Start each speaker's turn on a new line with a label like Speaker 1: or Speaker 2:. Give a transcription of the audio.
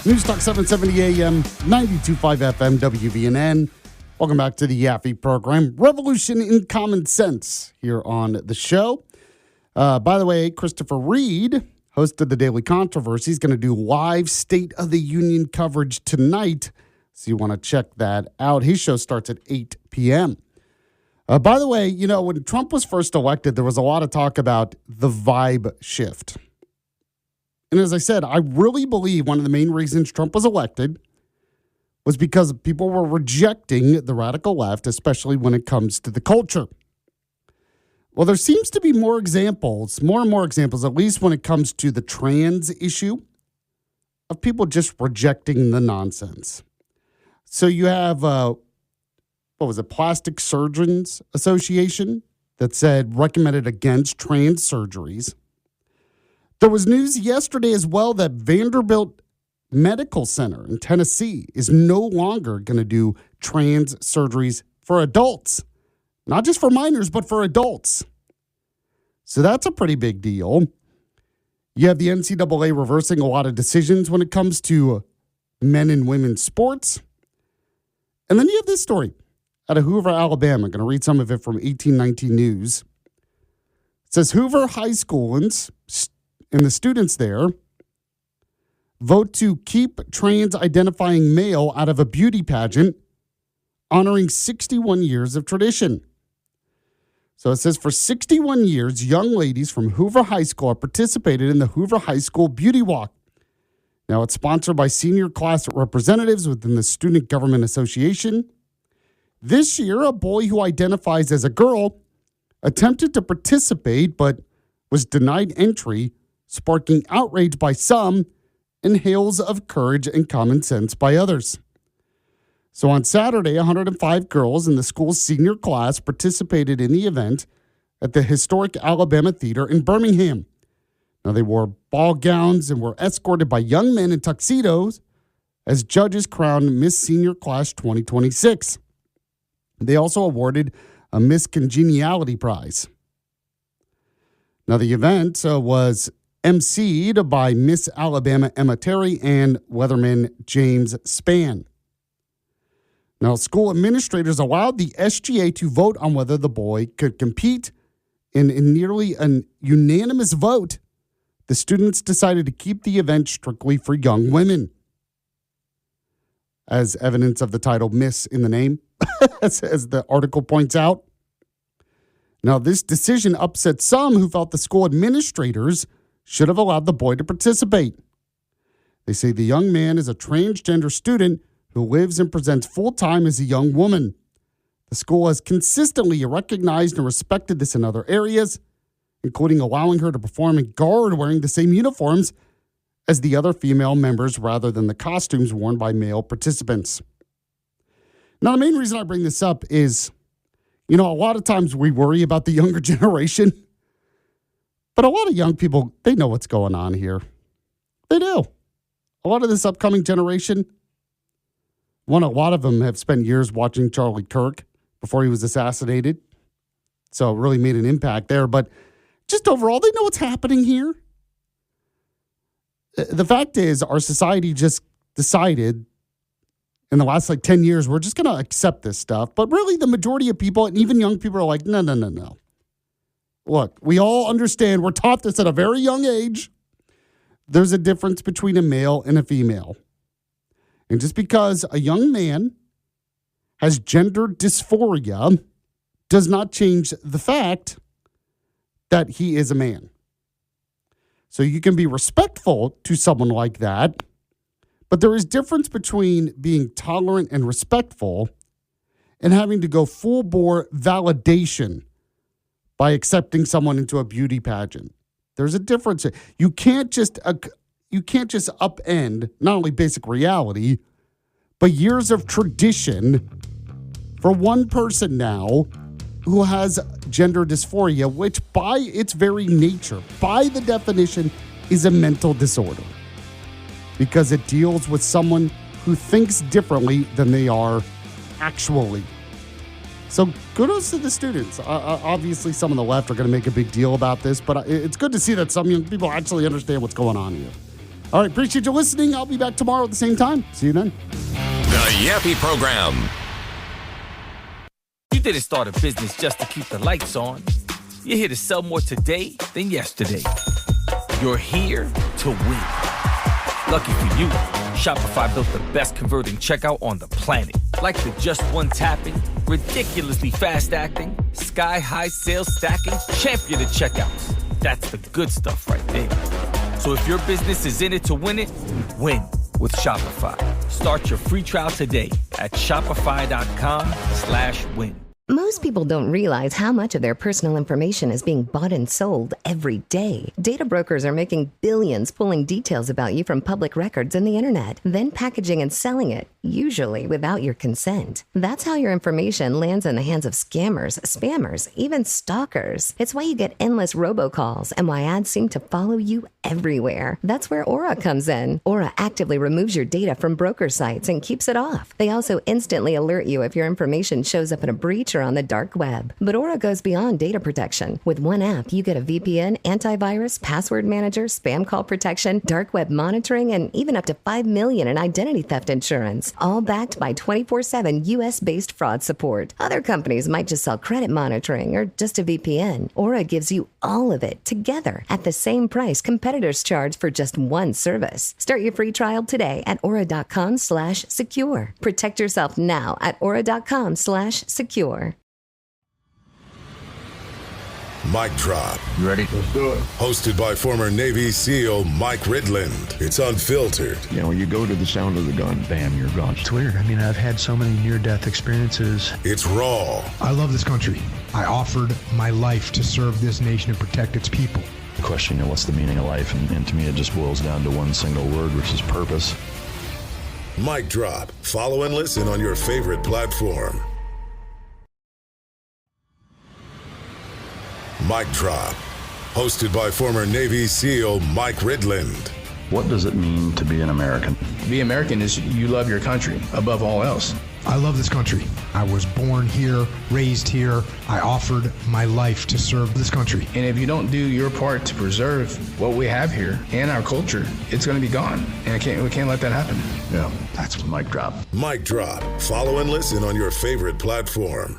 Speaker 1: News Talk 770 AM, 92.5 FM, WVNN. Welcome back to the Yaffee program. Revolution in Common Sense here on the show. By the way, Christopher Reed, host of the Daily Controversy, is going to do live State of the Union coverage tonight. So you want to check that out. His show starts at 8 p.m. By the way, you know, when Trump was first elected, there was a lot of talk about the vibe shift. And as I said, I really believe one of the main reasons Trump was elected was because people were rejecting the radical left, especially when it comes to the culture. Well, there seems to be more and more examples, at least when it comes to the trans issue, of people just rejecting the nonsense. So you have, Plastic Surgeons Association that recommended against trans surgeries. There was news yesterday as well that Vanderbilt Medical Center in Tennessee is no longer going to do trans surgeries for adults. Not just for minors, but for adults. So that's a pretty big deal. You have the NCAA reversing a lot of decisions when it comes to men and women's sports. And then you have this story out of Hoover, Alabama. I'm going to read some of it from 1819 News. It says Hoover High Schoolans and the students there vote to keep trans identifying male out of a beauty pageant, honoring 61 years of tradition. So it says for 61 years, young ladies from Hoover High School have participated in the Hoover High School Beauty Walk. Now it's sponsored by senior class representatives within the Student Government Association. This year, a boy who identifies as a girl attempted to participate but was denied entry, sparking outrage by some and hails of courage and common sense by others. So on Saturday, 105 girls in the school's senior class participated in the event at the historic Alabama Theater in Birmingham. Now, they wore ball gowns and were escorted by young men in tuxedos as judges crowned Miss Senior Class 2026. They also awarded a Miss Congeniality Prize. Now, the event was emceed by Miss Alabama Emma Terry and weatherman James Spann. Now, school administrators allowed the SGA to vote on whether the boy could compete. In nearly a unanimous vote, the students decided to keep the event strictly for young women. As evidence of the title Miss in the name, as the article points out. Now, this decision upset some who felt the school administrators should have allowed the boy to participate. They say the young man is a transgender student who lives and presents full-time as a young woman. The school has consistently recognized and respected this in other areas, including allowing her to perform in guard wearing the same uniforms as the other female members rather than the costumes worn by male participants. Now, the main reason I bring this up is, you know, a lot of times we worry about the younger generation. But a lot of young people, they know what's going on here. They do. A lot of this upcoming generation, a lot of them have spent years watching Charlie Kirk before he was assassinated. So it really made an impact there. But just overall, they know what's happening here. The fact is, our society just decided in the last 10 years, we're just going to accept this stuff. But really, the majority of people, and even young people, are like, no. Look, we all understand, we're taught this at a very young age. There's a difference between a male and a female. And just because a young man has gender dysphoria does not change the fact that he is a man. So you can be respectful to someone like that, but there is difference between being tolerant and respectful and having to go full-bore validation by accepting someone into a beauty pageant. There's a difference. You can't just upend not only basic reality, but years of tradition for one person now who has gender dysphoria, which by its very nature, by the definition, is a mental disorder. Because it deals with someone who thinks differently than they are actually. So kudos to the students. Obviously, some on the left are going to make a big deal about this, but it's good to see that some young people actually understand what's going on here. All right, appreciate you listening. I'll be back tomorrow at the same time. See you then.
Speaker 2: The Yaffee Program.
Speaker 3: You didn't start a business just to keep the lights on. You're here to sell more today than yesterday. You're here to win. Lucky for you, Shopify built the best converting checkout on the planet. Like the just one tapping, ridiculously fast acting, sky-high sales stacking, champion of checkouts. That's the good stuff right there. So if your business is in it to win it, win with Shopify. Start your free trial today at shopify.com/win.
Speaker 4: Most people don't realize how much of their personal information is being bought and sold every day. Data brokers are making billions pulling details about you from public records and the internet, then packaging and selling it, usually without your consent. That's how your information lands in the hands of scammers, spammers, even stalkers. It's why you get endless robocalls and why ads seem to follow you everywhere. That's where Aura comes in. Aura actively removes your data from broker sites and keeps it off. They also instantly alert you if your information shows up in a breach or on the dark web. But Aura goes beyond data protection. With one app, you get a VPN, antivirus, password manager, spam call protection, dark web monitoring, and even up to $5 million in identity theft insurance. All backed by 24/7 US-based fraud support. Other companies might just sell credit monitoring or just a VPN. Aura gives you all of it together at the same price competitors charge for just one service. Start your free trial today at aura.com/secure. Protect yourself now at aura.com/secure.
Speaker 2: Mic drop.
Speaker 5: You ready?
Speaker 6: Let's do it.
Speaker 2: Hosted by former Navy SEAL Mike Ridland. It's unfiltered.
Speaker 5: You know, when you go to the sound of the gun, bam, you're gone.
Speaker 7: It's weird. I mean, I've had so many near-death experiences.
Speaker 2: It's raw.
Speaker 6: I love this country. I offered my life to serve this nation and protect its people.
Speaker 5: The question, what's the meaning of life? And to me, it just boils down to one single word, which is purpose.
Speaker 2: Mic drop. Follow and listen on your favorite platform. Mic drop. Hosted by former Navy SEAL Mike Ridland.
Speaker 5: What does it mean to be an American?
Speaker 8: To be American is you love your country above all else.
Speaker 6: I love this country. I was born here, raised here. I offered my life to serve this country.
Speaker 8: And if you don't do your part to preserve what we have here and our culture, it's going to be gone. And we can't let that happen.
Speaker 5: Yeah, that's mic drop.
Speaker 2: Mic drop. Follow and listen on your favorite platform.